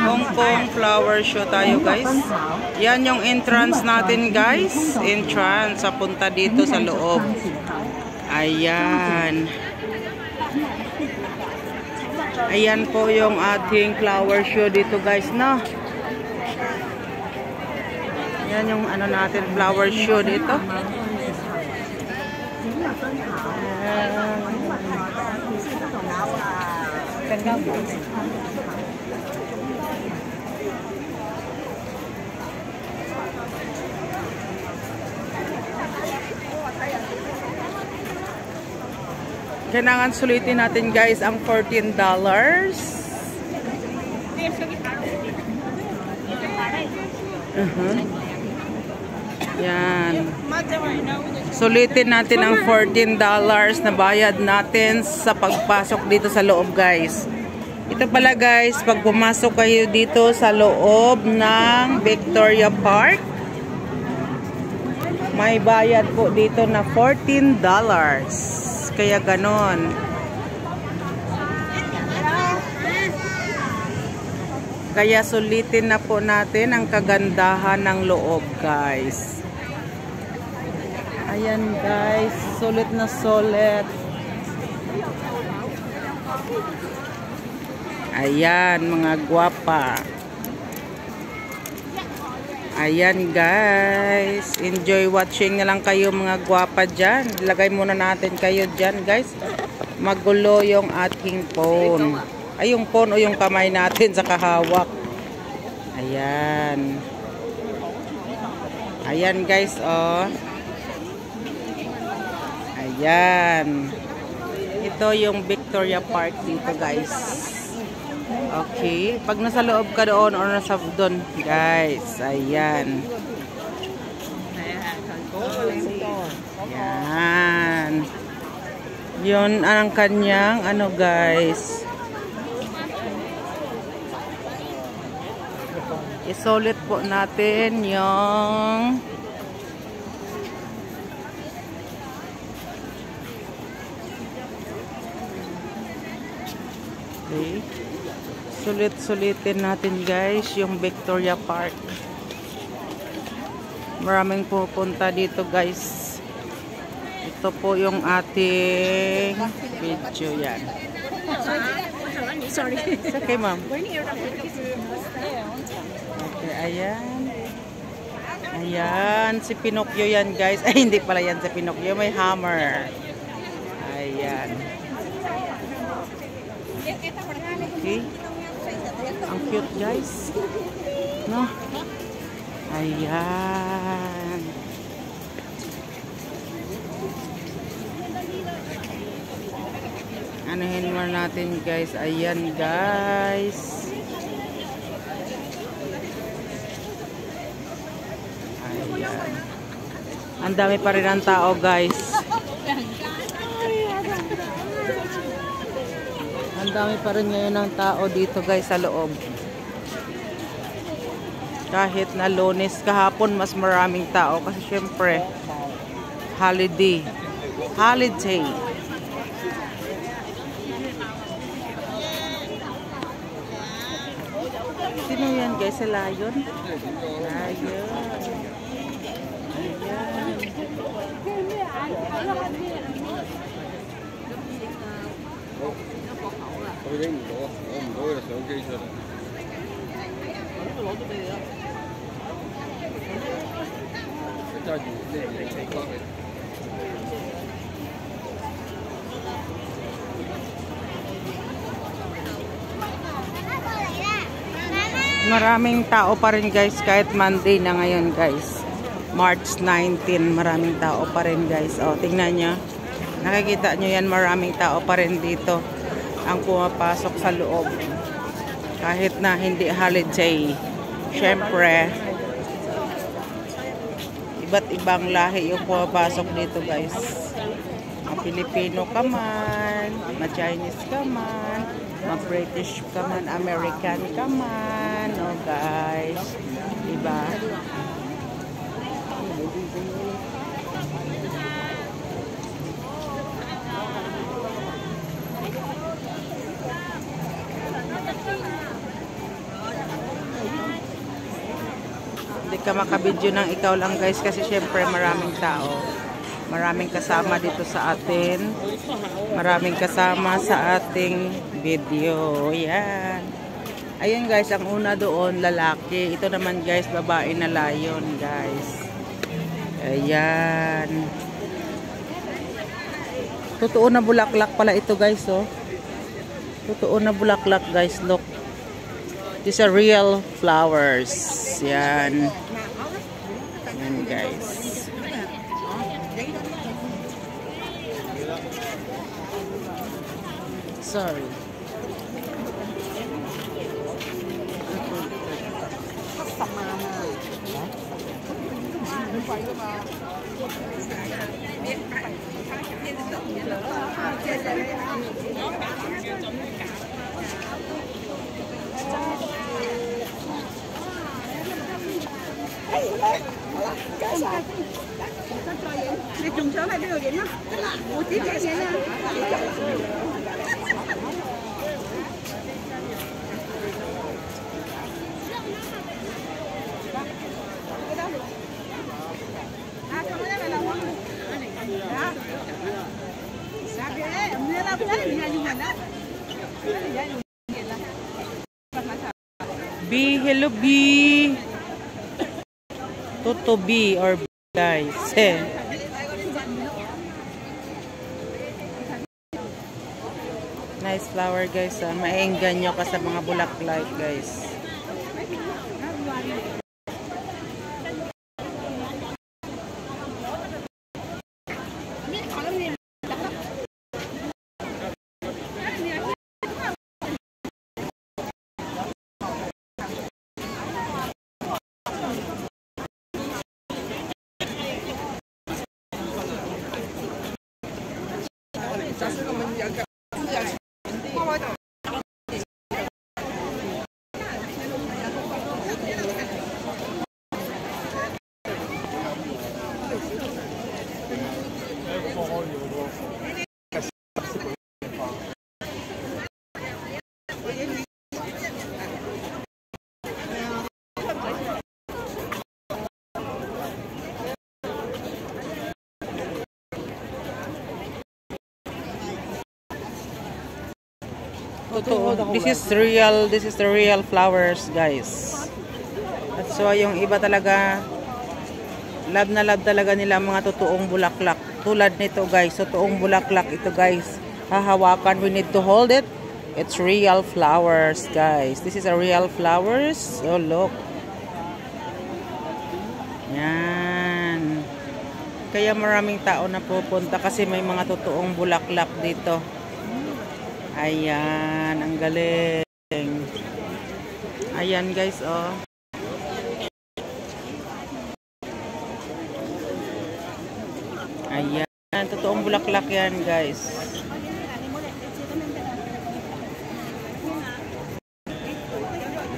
Hong Kong flower show tayo guys. Yan yung entrance natin guys. Entrance. Papunta dito sa loob. Ayan. Ayan po yung ating flower show dito guys, no? Yan yung ano natin, flower show dito. Kailangan sulitin natin guys ang $14. Yan. Sulitin natin ang $14 na bayad natin sa pagpasok dito sa loob guys. Ito pala guys, pag pumasok kayo dito sa loob ng Victoria Park, may bayad po dito na $14. Kaya ganon. Kaya sulitin na po natin ang kagandahan ng loob guys. Ayan guys, sulit na sulit. Ayan mga gwapa. Ayan guys, enjoy watching na lang kayo mga gwapa dyan. Ilagay muna natin kayo dyan guys. Magulo yung ating phone. Ay yung phone o yung kamay natin sa kahawak. Ayan. Ayan guys oh. Ayan. Ito yung Victoria Park dito guys. Okay, pag nasa loob ka doon or nasa doon, guys, ayan. Ayan. Yun ang kanyang, ano guys. Isulit po natin yung okay. Sulit-sulitin natin guys yung Victoria Park. Maraming pupunta dito guys. Ito po yung ating video yan. Sorry. It's okay ma'am. Okay, ayan. Ayan, si Pinocchio yan guys. Ay, hindi pala yan si Pinocchio. May hammer. Ayan. Okay. Ang cute guys. No? Ayan. Anuhin mo natin guys. Ayan guys. Ayan. Ang dami pa rin ang tao guys. Ang dami pa rin ngayon ng tao dito guys sa loob. Kahit na Lunes, kahapon mas maraming tao kasi syempre holiday. Holiday. Sino yan guys? Sa Lion? Lion. Maraming tao pa rin guys kahit Monday na ngayon guys. March 19, maraming tao pa rin guys. O, tingnan nyo. Nakikita nyo yan, maraming tao pa rin dito ang pumapasok sa loob. Kahit na hindi holiday. Syempre, iba't ibang lahi yung pumapasok dito guys. Ma-Pilipino ka man, ma-Chinese ka man, ma-British ka man, American ka man. O guys, diba? Hindi ka makabidyo ng ikaw lang guys kasi syempre maraming tao. Maraming kasama dito sa atin. Maraming kasama sa ating video. Yan. Ayun guys, ang una doon lalaki. Ito naman guys, babae na lion guys. Ayan. Totoo na bulaklak pala ito guys, oh. Totoo na bulaklak guys, look. These are real flowers. Yan. Yan guys. Sorry. Mày trùng sớm hay biết đồ điện không? Ủa tiếp vậy nha. B, hello B. Toto B or B guys. Nice flower guys. Maengganyo ka sa mga bulaklak guys. This is the real flowers guys. At so yung iba talaga love na love talaga nila mga totoong bulaklak. Tulad nito guys, totoong bulaklak ito guys. Hahawakan, we need to hold it. It's real flowers guys. This is a real flowers. Oh look. Yan. Kaya maraming tao na pupunta kasi may mga totoong bulaklak dito. Ayan, ang galing. Ayan guys, oh. Ayan, totoong bulaklak yan guys.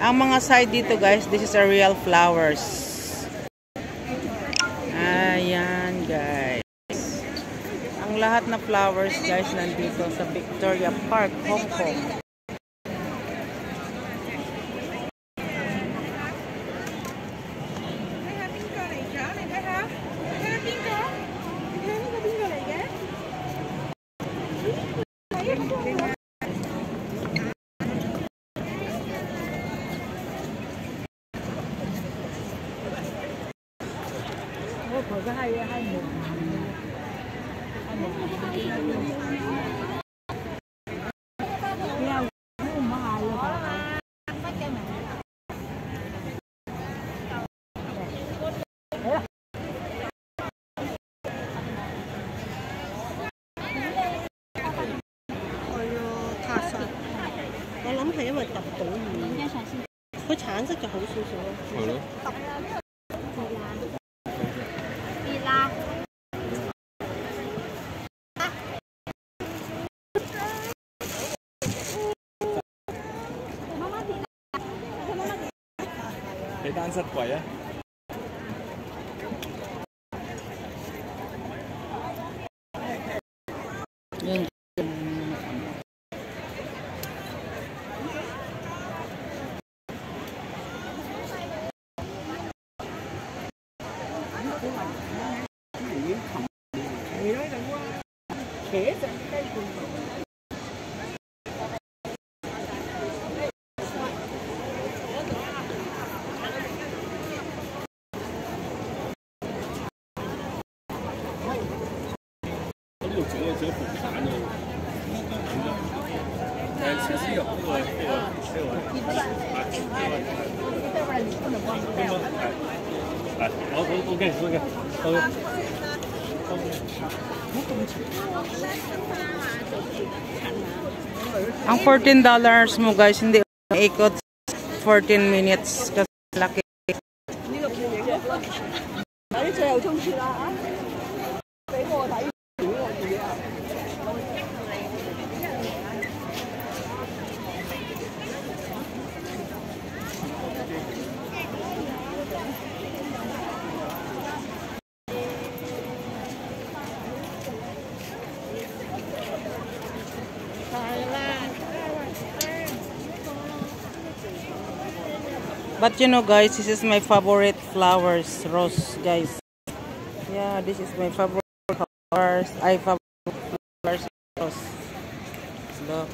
Ang mga side dito guys, this is a real flowers. Ayan guys. Ang lahat na flowers guys nandito sa Victoria Park, Hong Kong. Cái đan rất quẩy á. 我觉得这个复杂呢，其实有Ang $14 mo guys, hindi ikot 14 minutes kasi laki. 你最後衝刺啦嚇！俾我睇片我自己啊！But you know guys, this is my favorite flowers, rose guys. Yeah, this is my favorite flowers. I favorite flowers, rose. Look.